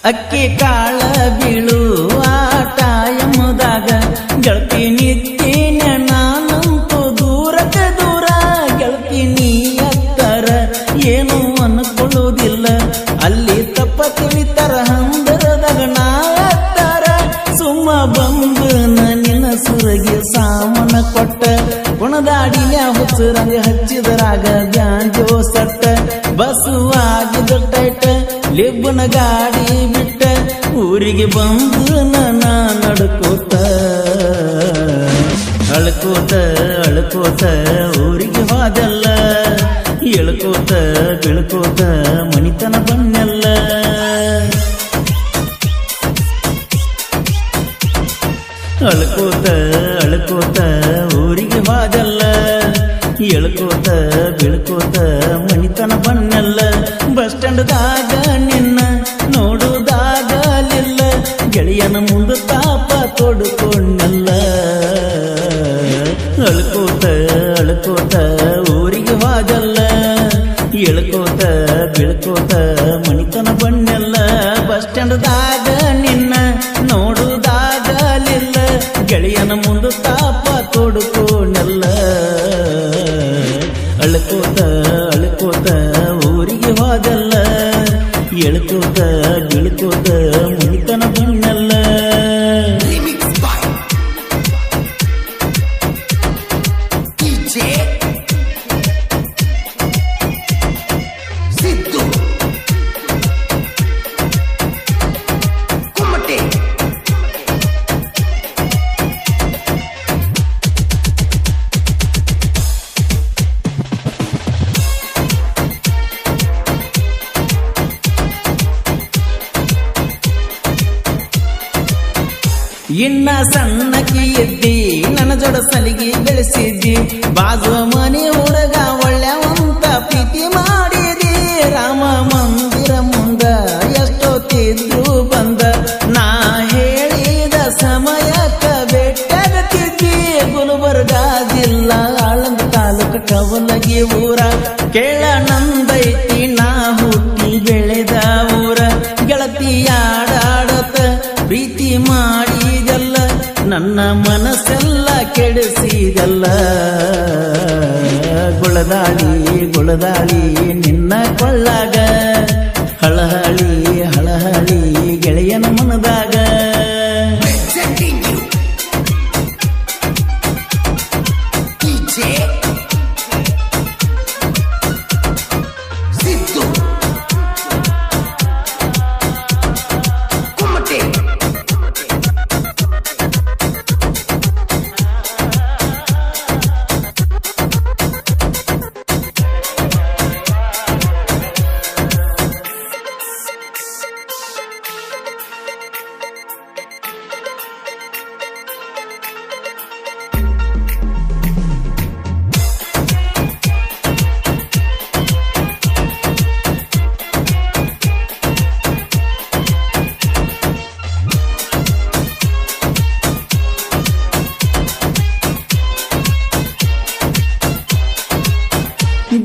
ಅಕ್ಕಿ ಕಾಳ ಬೀಳುವ ಟೈಮದಾಗ ಗೆಳತಿ ನಿತ್ಯನ ನಾನಂತೂ ದೂರಕ್ಕೆ ದೂರ ಗೆಳತಿ ನೀ ಎತ್ತರ ಏನು ಅನ್ಕೊಳ್ಳುವುದಿಲ್ಲ ಅಲ್ಲಿ ತಪ್ಪ ತಿಳಿತರ ಹಂದರದಾಗ ನಾ ಎತ್ತರ ಸುಮ್ಮ ಬಂದು ನಿನ್ನ ಸುರಗಿ ಸಾಮನ ಕೊಟ್ಟ ಗುಣದಾಡಿಯ ಹುಚ್ಚರಂಗ ಹಚ್ಚಿದರಾಗ ಗಾಂಜೋ ಸಟ್ಟ ಬಸುವಾಗಿದ ಟೈಟ ಲಿಬ್ಬನ ಗಾಡಿ ಬಿಟ್ಟ ಊರಿಗೆ ಬಂದು ನಾ ನಡ್ಕೋತ ಅಳ್ಕೋತ ಅಳ್ಕೋತ ಊರಿಗೆ ಹೋದಲ್ಲ ಎಳ್ಕೋತ ಬೆಳ್ಕೋತ ಮನಿತನ ಬನ್ನೆಲ್ಲ ಅಳ್ಕೋತ ಅಳ್ಕೋತ ಊರಿಗೆ ಹೋದಲ್ಲ ಎಳ್ಕೋತ ಬೆಳ್ಕೋತ ಮನಿತನ ಬನ್ನೆಲ್ಲ ಬಸ್ ಸ್ಟ್ಯಾಂಡ್ದಾಗ ನಿನ್ನ ನೋಡುದಾಗಲಿಲ್ಲ ಗೆಳೆಯನ ಮುಂದೆ ತಾಪ ತೊಡ್ಕೊಂಡಲ್ಲ ಅಳ್ಕೋತ ಅಳ್ಕೋತ ಊರಿಗೆ ಹೋದಲ್ಲ ಎಳ್ಕೋತ ಬೆಳ್ಕೋತ ಮನಿತನ ಬನ್ನೆಲ್ಲ ಬಸ್ ಸ್ಟ್ಯಾಂಡ್ದಾಗ ನಿನ್ನ ನೋಡುದಾಗಲಿಲ್ಲ ಗೆಳೆಯನ ಮುಂದೆ ತಾಪ ತೊಡ್ಕೊಂಡಲ್ಲ ಅಳ್ಕೋತ ಅಳ್ಕೋತ ಊರಿಗೆ ಹೋದಲ್ಲ ಎಳ್ಕೋತ ಬೀಳ್ಕೋತ ಮುನಿತನ ಬಣ್ಣಲ್ಲ ಇನ್ನ ಸಣ್ಣಕಿ ಎದ್ದಿ ನನ್ನ ಜೋಡ ಸಲಿಗೆ ಬೆಳೆಸಿದ್ದಿ ಬಾಜು ಮನೆ ಹುಡುಗ ಒಳ್ಳೆವಂತ ಪ್ರೀತಿ ಮಾಡಿದಿ ರಾಮ ಮಂದಿರ ಮುಂದ ಎಷ್ಟೊತ್ತಿದ್ರು ಬಂದ ನಾ ಹೇಳಿದ ಸಮಯಕ್ಕ ಬೆಟ್ಟಗತ್ತಿದ್ದಿ ಗುಲ್ಬರ್ಗ ಜಿಲ್ಲಾ ಆಳಂದ ತಾಲೂಕು ಕವಲಗಿ ಊರ ಕೇಳ ನಂದೈತಿ ನಾ ಹುಟ್ಟಿ ಬೆಳೆದ ಊರ ಗೆಳತಿಯಾಡಾಡತ ಪ್ರೀತಿ ಮಾಡಿದಲ್ಲ ನನ್ನ ಮನಸ್ಸೆಲ್ಲ ಕೆಡಿಸಿದಲ್ಲ ಗುಳದಾಳಿ ಗುಳದಾಳಿ ನಿನ್ನ ಕೊಳ್ಳಾಗ ಹಳಹಳಿ ಹಳಹಳಿ ಗೆಳೆಯನ ಮನದಾಗ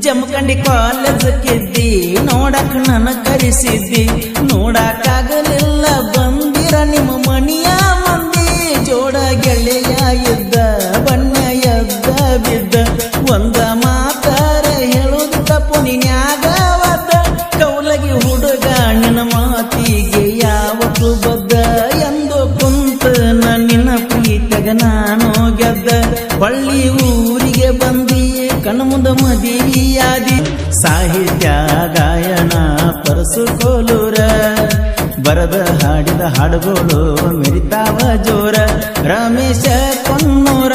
ಜಮಖಂಡಿ ಕಾಲೇಜಕ್ಕಿದ್ದಿ ನೋಡಕ್ ನನ್ನ ಕರೆಸಿದ್ದಿ ನೋಡಕ್ಕಾಗಲಿಲ್ಲ ಬಂದಿರ ನಿಮ್ಮ ಮನಿಯ ಮಂದಿ ಜೋಡ ಗೆಳೆಯ ಇದ್ದ ಬಣ್ಣ ಎದ್ದ ಬಿದ್ದ ಒಂದ ಮಾತಾರ ಹೇಳುದು ತಪ್ಪು ನೀನ್ಯಾಗವದ್ದ ಕೌಲಗಿ ಹುಡುಗ ನಿನ್ನ ಮಾತಿಗೆ ಯಾವತ್ತು ಬದ್ದ ಎಂದು ಕುಂತ ನಿನ್ನ ಪ್ರೀತಗ ನಾನು ಗೆದ್ದ ಬಳ್ಳಿ ಊರಿಗೆ ಬಂದಿ ಕಣ್ಮುಂದ ಮದಿಯಾದಿ ಸಾಹಿತ್ಯ ಗಾಯನ ಪರಸುಕೋಲೂರ ಬರದ ಹಾಡಿದ ಹಾಡುಗಳು ಮೆರಿತಾವ ಜೋರ ರಮೇಶ ಕೊನ್ನೂರ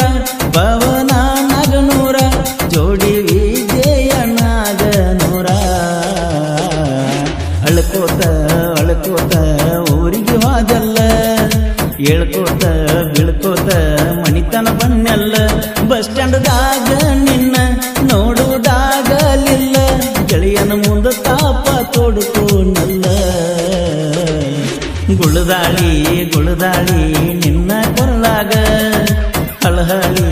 ಪವನ ನಗನೂರ ಜೋಡಿ ವಿಜಯ ನಾಗನೂರ ಅಳ್ಕೋತ ಅಳ್ಕೋತ ಊರಿಗೆ ಹೋದಲ್ಲ ಎಳ್ಕೋತ ಬೀಳ್ಕೋತ ಮನಿತನ ಬನ್ನೆಲ್ಲ ಬಸ್ ಸ್ಟ್ಯಾಂಡ್ದಾಗ ನಿನ್ನ ನೋಡುವುದಾಗಲಿಲ್ಲ ಗೆಳೆಯನ ಮುಂದೆ ತಾಪ ತೊಡ್ಕೊಂಡಲ್ಲ ಗುಳದಾಳಿ ಗುಳದಾಳಿ ನಿನ್ನ ಕೊರಳಾಗ ಹಳಹಳಿ